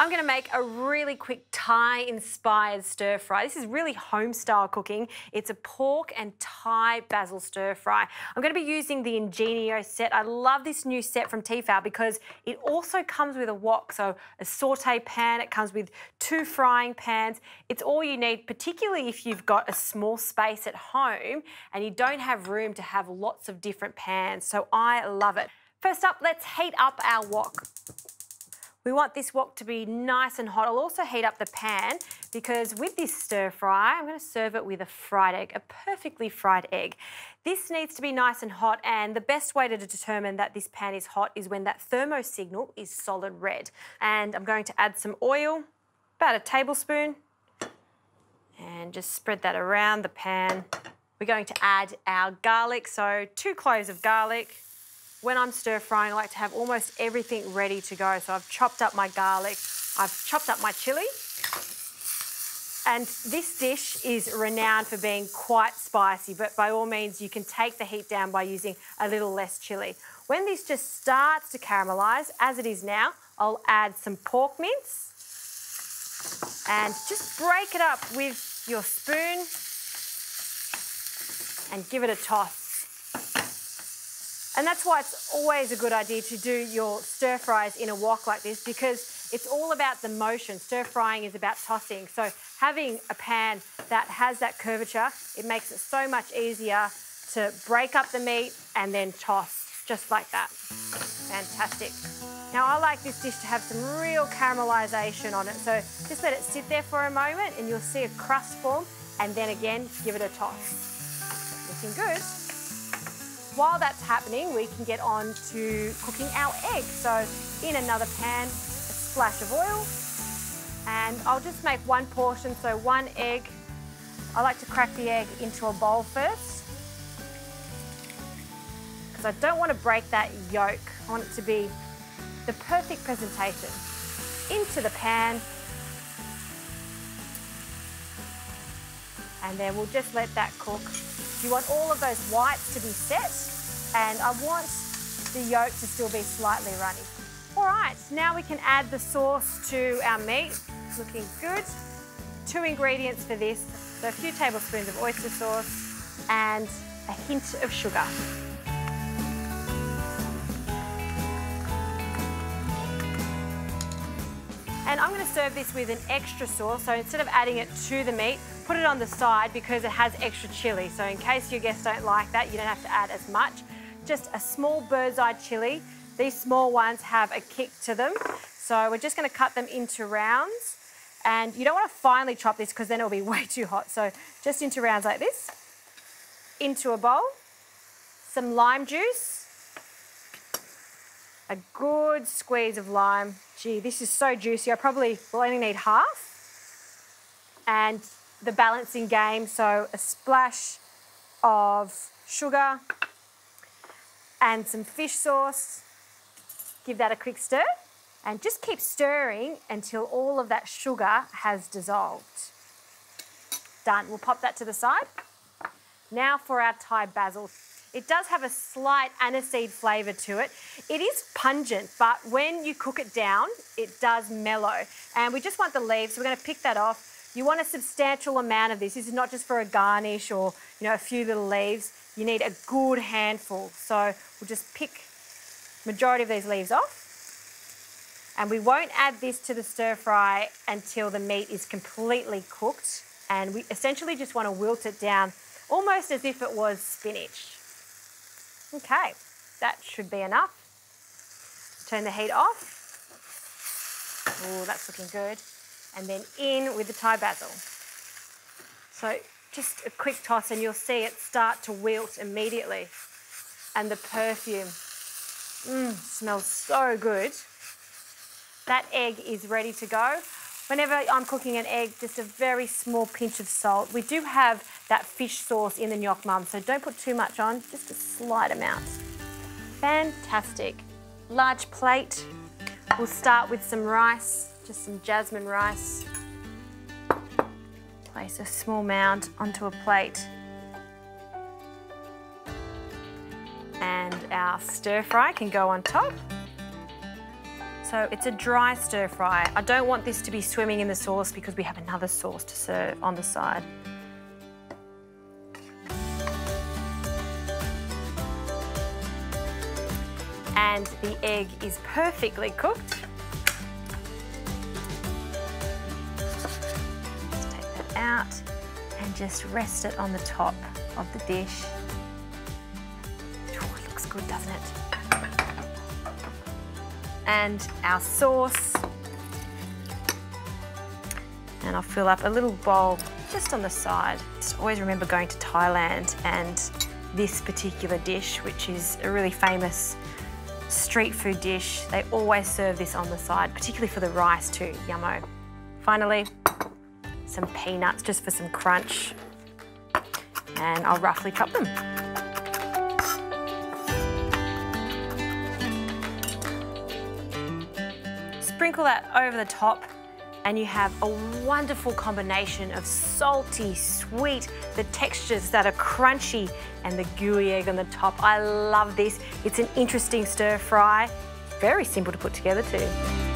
I'm going to make a really quick Thai-inspired stir-fry. This is really home-style cooking. It's a pork and Thai basil stir-fry. I'm going to be using the Ingenio set. I love this new set from Tefal because it also comes with a wok, so a saute pan. It comes with 2 frying pans. It's all you need, particularly if you've got a small space at home and you don't have room to have lots of different pans. So I love it. First up, let's heat up our wok. We want this wok to be nice and hot. I'll also heat up the pan because with this stir fry, I'm going to serve it with a fried egg, a perfectly fried egg. This needs to be nice and hot, and the best way to determine that this pan is hot is when that thermo signal is solid red. And I'm going to add some oil, about a tablespoon, and just spread that around the pan. We're going to add our garlic, so 2 cloves of garlic. When I'm stir frying, I like to have almost everything ready to go. So I've chopped up my garlic, I've chopped up my chilli. And this dish is renowned for being quite spicy, but by all means, you can take the heat down by using a little less chilli. When this just starts to caramelise, as it is now, I'll add some pork mince and just break it up with your spoon and give it a toss. And that's why it's always a good idea to do your stir fries in a wok like this, because it's all about the motion. Stir frying is about tossing. So having a pan that has that curvature, it makes it so much easier to break up the meat and then toss just like that. Fantastic. Now I like this dish to have some real caramelisation on it. So just let it sit there for a moment and you'll see a crust form, and then again, give it a toss. Looking good. While that's happening, we can get on to cooking our egg. So in another pan, a splash of oil, and I'll just make 1 portion, so 1 egg. I like to crack the egg into a bowl first because I don't want to break that yolk. I want it to be the perfect presentation. Into the pan, and then we'll just let that cook. You want all of those whites to be set, and I want the yolk to still be slightly runny. All right, now we can add the sauce to our meat. Looking good. 2 ingredients for this, so a few tablespoons of oyster sauce and a hint of sugar. And I'm going to serve this with an extra sauce, so instead of adding it to the meat, put it on the side because it has extra chilli. So in case your guests don't like that, you don't have to add as much. Just a small bird's eye chilli. These small ones have a kick to them. So we're just going to cut them into rounds. And you don't want to finely chop this because then it'll be way too hot. So just into rounds like this. Into a bowl. Some lime juice. A good squeeze of lime. Gee, this is so juicy. I probably will only need half. And the balancing game, so a splash of sugar and some fish sauce. Give that a quick stir and just keep stirring until all of that sugar has dissolved. Done. We'll pop that to the side. Now for our Thai basil. It does have a slight aniseed flavour to it. It is pungent, but when you cook it down, it does mellow. And we just want the leaves, so we're going to pick that off. You want a substantial amount of this. This is not just for a garnish or, a few little leaves. You need a good handful. So we'll just pick the majority of these leaves off. And we won't add this to the stir fry until the meat is completely cooked. And we essentially just want to wilt it down almost as if it was spinach. Okay, that should be enough. Turn the heat off. Oh, that's looking good. And then in with the Thai basil. So just a quick toss and you'll see it start to wilt immediately. And the perfume, smells so good. That egg is ready to go. Whenever I'm cooking an egg, just a very small pinch of salt. We do have that fish sauce in the Nyok Mum, so don't put too much on, just a slight amount. Fantastic. Large plate. We'll start with some rice, just some jasmine rice. Place a small mound onto a plate. And our stir fry can go on top. So it's a dry stir fry. I don't want this to be swimming in the sauce because we have another sauce to serve on the side. And the egg is perfectly cooked. Let's take that out and just rest it on the top of the dish. Oh, it looks good, doesn't it? And our sauce. And I'll fill up a little bowl just on the side. Just always remember going to Thailand and this particular dish, which is a really famous street food dish. They always serve this on the side, particularly for the rice too, yummo. Finally, some peanuts just for some crunch. And I'll roughly chop them. Sprinkle that over the top and you have a wonderful combination of salty, sweet, the textures that are crunchy and the gooey egg on the top. I love this. It's an interesting stir fry. Very simple to put together too.